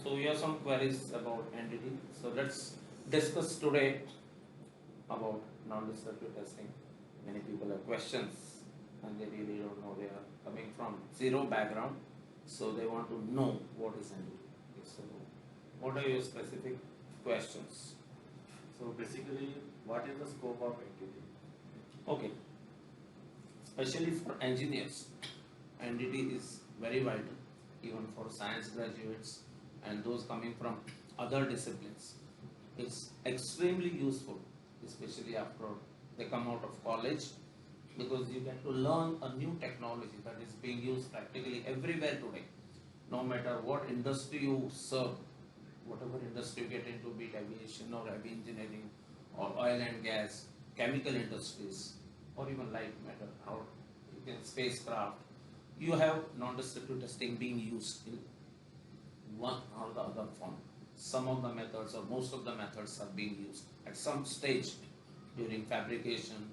So we have some queries about entity. So let's discuss today about non-destructive testing. Many people have questions and they really don't know. They are coming from zero background, so they want to know what is entity. So what are your specific questions? So basically, what is the scope of entity? Okay, especially for engineers, entity is very vital, even for science graduates and those coming from other disciplines. It's extremely useful, especially after they come out of college, because you get to learn a new technology that is being used practically everywhere today. No matter what industry you serve, whatever industry you get into, be it aviation or heavy engineering or oil and gas, chemical industries, or even light matter or even spacecraft, you have non-destructive testing being used in one or the other form. Some of the methods or most of the methods are being used at some stage during fabrication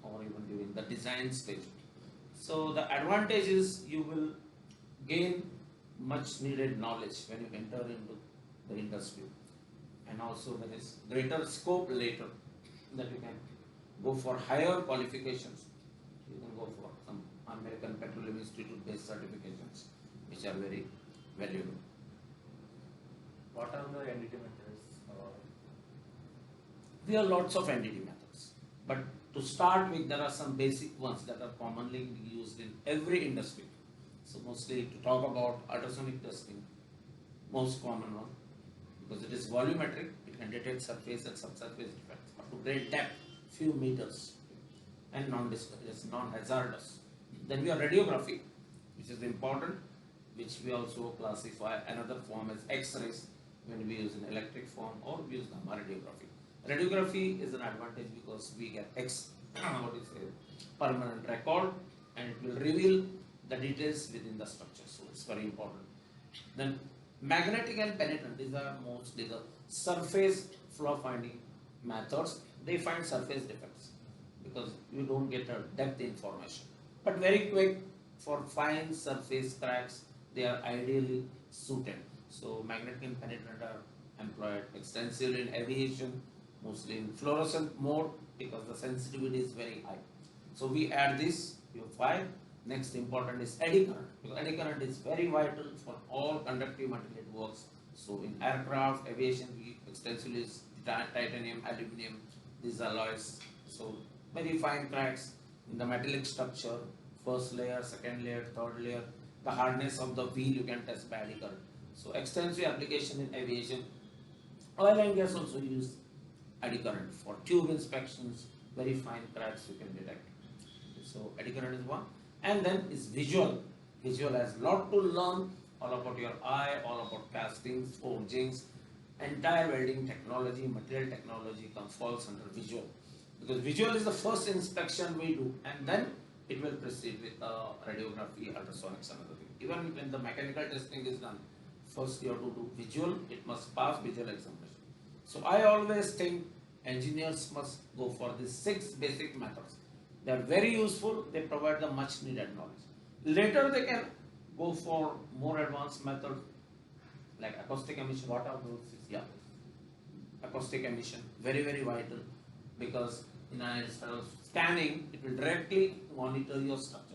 or even during the design stage. So the advantage is you will gain much needed knowledge when you enter into the industry, and also there is greater scope later that you can go for higher qualifications. You can go for some American Petroleum Institute based certifications which are very valuable. What are the entity methods? There are lots of entity methods, but to start with, there are some basic ones that are commonly used in every industry. So mostly to talk about ultrasonic testing, most common one, because it is volumetric, it can detect surface and subsurface defects up to great depth, few meters, and non-hazardous. Then we have radiography, which is important, which we also classify another form as X-rays when we use an electric form or we use gamma radiography. Radiography is an advantage because we get permanent record, and it will reveal the details within the structure. So it's very important. Then magnetic and penetrant, these are mostly the surface flaw finding methods. They find surface defects because you don't get a depth information. But very quick for fine surface cracks, they are ideally suited. So magnetic and penetrant are employed extensively in aviation, mostly in fluorescent mode because the sensitivity is very high. So we add this, you find. Next important is eddy current, because eddy current is very vital for all conductive material it works. So in aircraft, aviation, we extensively use titanium, aluminum, these alloys. So very fine cracks in the metallic structure, first layer, second layer, third layer. The hardness of the wheel you can test by eddy current. So extensive application in aviation. Oil and gas also use eddy current for tube inspections, very fine cracks you can detect. So eddy current is one. And then is visual. Visual has a lot to learn, all about your eye, all about castings, forgings, entire welding technology, material technology falls under visual. Because visual is the first inspection we do, and then it will proceed with radiography, ultrasonics, and other thing. Even when the mechanical testing is done, first you have to do visual, it must pass visual examination. So I always think engineers must go for these 6 basic methods. They are very useful, they provide the much needed knowledge. Later they can go for more advanced methods like acoustic emission. What are those? Yeah, acoustic emission, very vital, because in instead of scanning, it will directly monitor your structure,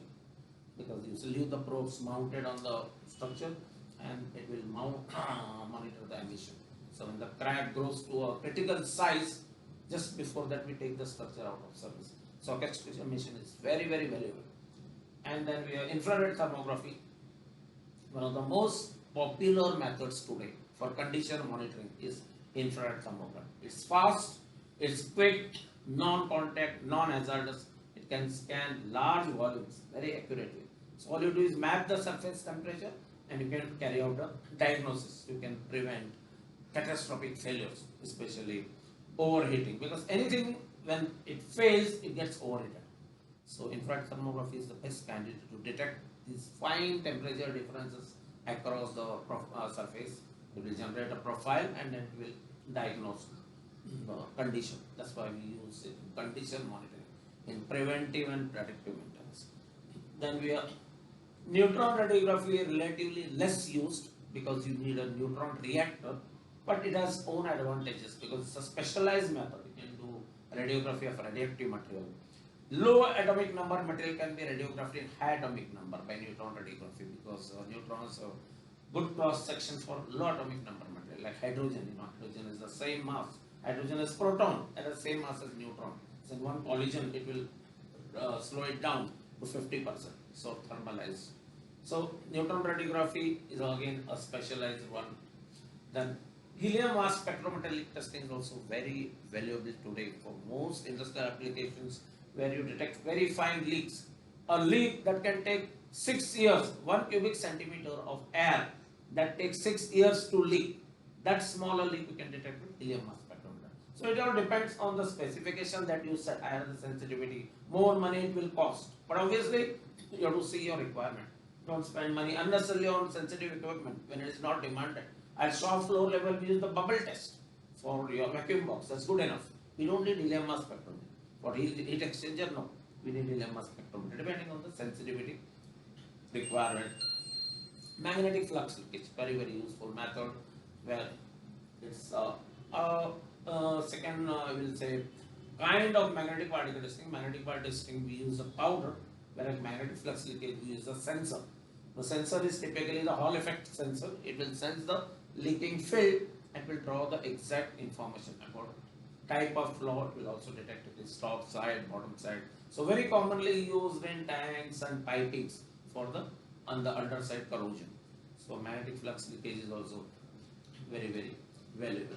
because you will leave the probes mounted on the structure and it will monitor the emission. So when the crack grows to a critical size, just before that we take the structure out of service. So acoustic emission is very valuable. And then we have infrared thermography, one of the most popular methods today for condition monitoring is infrared thermography. It's fast, it's quick, non-contact, non-hazardous. It can scan large volumes very accurately. So all you do is map the surface temperature and you can carry out a diagnosis. You can prevent catastrophic failures, especially overheating, because anything when it fails, it gets overheated. So infrared thermography is the best candidate to detect these fine temperature differences across the surface. It will generate a profile and then it will diagnose the condition. That's why we use it in condition monitoring, in preventive and predictive maintenance. Then we have neutron radiography, relatively less used, because you need a neutron reactor, but it has own advantages because it's a specialized method. You can do radiography of radioactive material. Low atomic number material can be radiographed in high atomic number by neutron radiography because neutrons have good cross section for low atomic number material like hydrogen. Hydrogen is the same mass. Hydrogen is proton at the same mass as neutron. So in one collision, it will slow it down to 50%. So thermalized. So neutron radiography is again a specialized one. Then helium mass spectrometallic testing is also very valuable today for most industrial applications where you detect very fine leaks. A leak that can take 6 years, 1 cubic centimeter of air that takes 6 years to leak. That smaller leak you can detect with helium mass spectrometer. So it all depends on the specification that you set. Higher the sensitivity, more money it will cost. But obviously, you have to see your requirement. Don't spend money unnecessarily on sensitive equipment when it is not demanded. At shop floor level, we use the bubble test for your vacuum box. That's good enough. We don't need helium mass spectrometer. For heat exchanger, no. We need helium mass spectrometer depending on the sensitivity requirement. Magnetic flux linkage, very useful method where it's second, I will say, kind of magnetic particle testing. Magnetic particle testing, we use a powder, whereas magnetic flux linkage, we use a sensor. The sensor is typically the Hall effect sensor. It will sense the leaking field and will draw the exact information about type of flow. It will also detect it is top side, bottom side. So very commonly used in tanks and pipings for the on the underside corrosion. So magnetic flux leakage is also very valuable.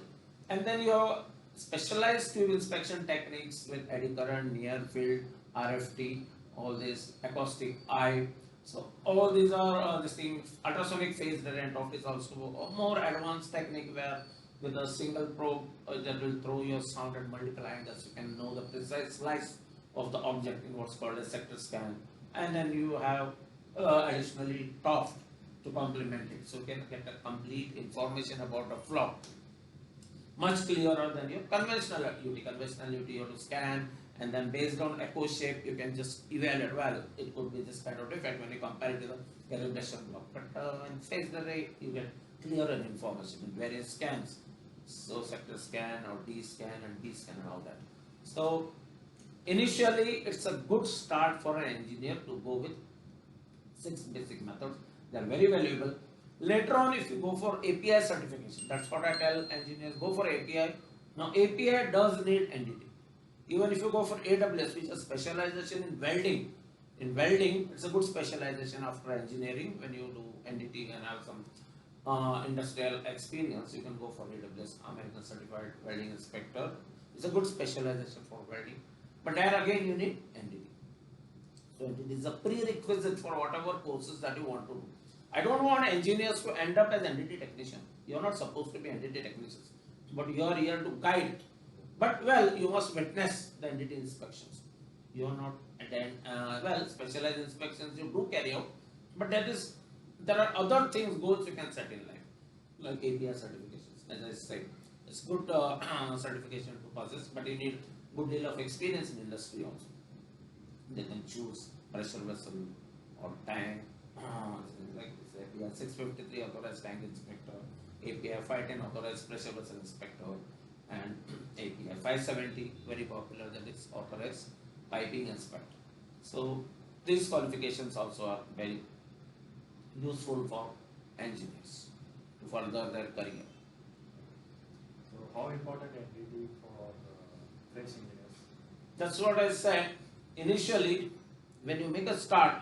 And then your specialized tube inspection techniques with eddy current, near field, RFT, all this acoustic eye. So all these are this thing. Ultrasonic phase direct is also a more advanced technique where with a single probe that will throw your sound at multiple angles. You can know the precise slice of the object in what's called a sector scan. And then you have additionally TOF to complement it. So you can get a complete information about the flow. Much clearer than your conventional UT. Conventional UT you have to scan and then based on echo shape you can just evaluate, well, it could be this kind of defect when you compare it to the calibration block. But in phased array you get clearer information in various scans. So sector scan or D scan and B scan and all that. So initially it's a good start for an engineer to go with 6 basic methods. They are very valuable. Later on, if you go for API certification, that's what I tell engineers, go for API. Now API does need NDT. Even if you go for AWS, which is specialization in welding, it's a good specialization after engineering. When you do NDT and have some industrial experience, you can go for AWS, American Certified Welding Inspector. It's a good specialization for welding. But there again, you need NDT. So it is a prerequisite for whatever courses that you want to do. I don't want engineers to end up as NDT technician. You're not supposed to be NDT technicians, but you are here to guide. But well, you must witness the NDT inspections. You are not attend specialized inspections you do carry out, but there are other things, goals you can set in life, like API certifications. As I said, it's good certification to possess, but you need good deal of experience in industry also. They can choose pressure vessel or tank, like API 653 authorized tank inspector, API 510 authorized pressure vessel inspector, and API 570 very popular, that is authorized piping inspector. So these qualifications also are very useful for engineers to further their career. So how important NDT for fresh engineers? That's what I said. Initially, when you make a start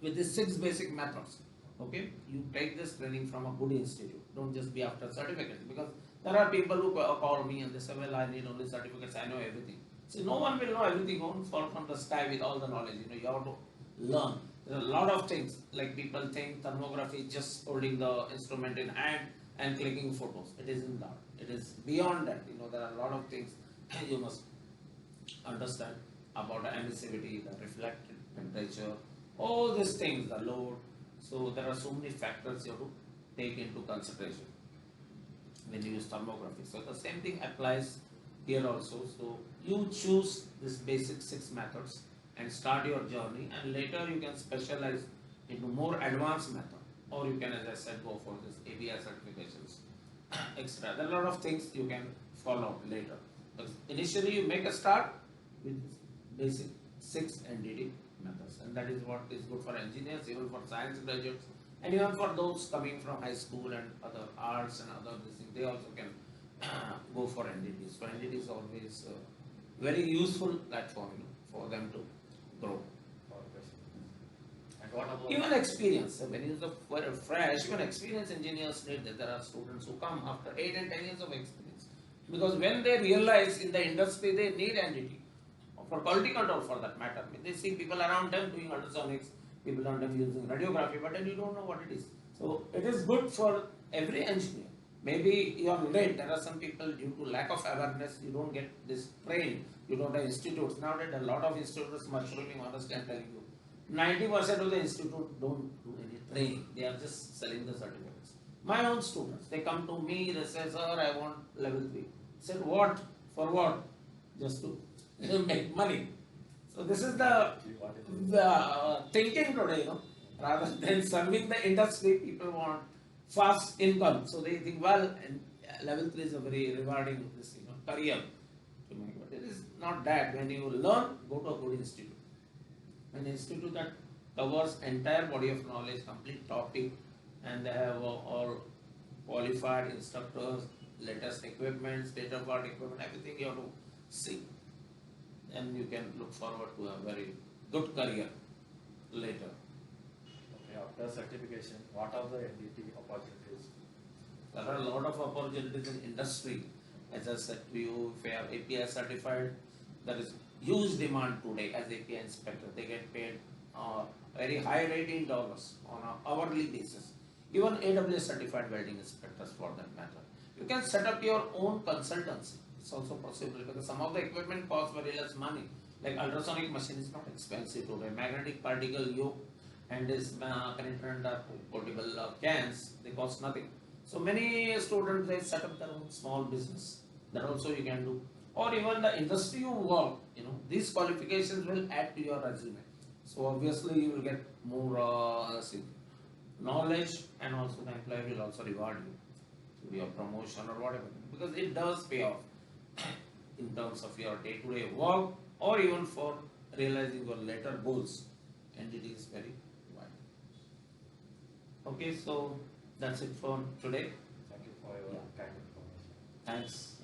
with these 6 basic methods, okay, you take this training from a good institute. Don't just be after certificates, because there are people who call me and they say, well, I need only certificates, I know everything. See, no one will know everything, won't fall from the sky with all the knowledge. You have to learn. There are a lot of things, like people think thermography is just holding the instrument in hand and clicking photos. It isn't that. It is beyond that. There are a lot of things you must understand about the emissivity, the reflected temperature, all these things, the load. So there are so many factors you have to take into consideration when you use thermography. So the same thing applies here also. So you choose this basic 6 methods and start your journey, and later you can specialize into more advanced method. or you can, as I said, go for this ABI certifications, extra. There are a lot of things you can follow later. But initially, you make a start with basic 6 NDT methods, and that is what is good for engineers, even for science graduates, and even for those coming from high school and other arts and other this thing, they also can go for NDT. So NDT is always very useful platform, you know, for them to grow. And what about Even experience, when you are fresh, even experienced engineers need that. There are students who come after 8 and 10 years of experience. Because when they realize in the industry they need NDT, or for quality control for that matter. I mean, they see people around them doing ultrasonics, people around them using radiography, but then you don't know what it is. So it is good for every engineer. Maybe you are late, there are some people due to lack of awareness, you don't get this trained, you don't have institutes. Nowadays a lot of institutes, mushrooming, honestly I'm telling you, 90% of the institute don't do any training, they are just selling the certificates. My own students, they come to me, they say, sir, I want level 3. I said, what? For what? Just to make money. So this is the thinking today, you know, rather than serving the industry, people want fast income. So they think, well, and level 3 is a very rewarding this, you know, career to make. But it is not that. When you learn, go to a good institute. An institute that covers entire body of knowledge, complete topic, and they have all qualified instructors, latest equipment, state-of-art equipment, everything you have to see. And you can look forward to a very good career later. okay, after certification, what are the NDT opportunities? There are a lot of opportunities in industry. As I said to you, if you are API certified, there is huge demand today as API inspector. They get paid very high rate in dollars on an hourly basis. Even AWS certified welding inspectors for that matter. You can set up your own consultancy. It's also possible because some of the equipment costs very less money. Like ultrasonic machine is not expensive today. Magnetic particle yoke and this penetrant portable cans, they cost nothing. So many students, they set up their own small business. That also you can do. Or even the industry you work, you know, these qualifications will add to your resume. So obviously you will get more knowledge, and also the employer will also reward you through your promotion or whatever, because it does pay off in terms of your day-to-day work or even for realizing your later goals. NDT is very wide. Okay, so that's it for today. Thank you for your kind information. Thanks.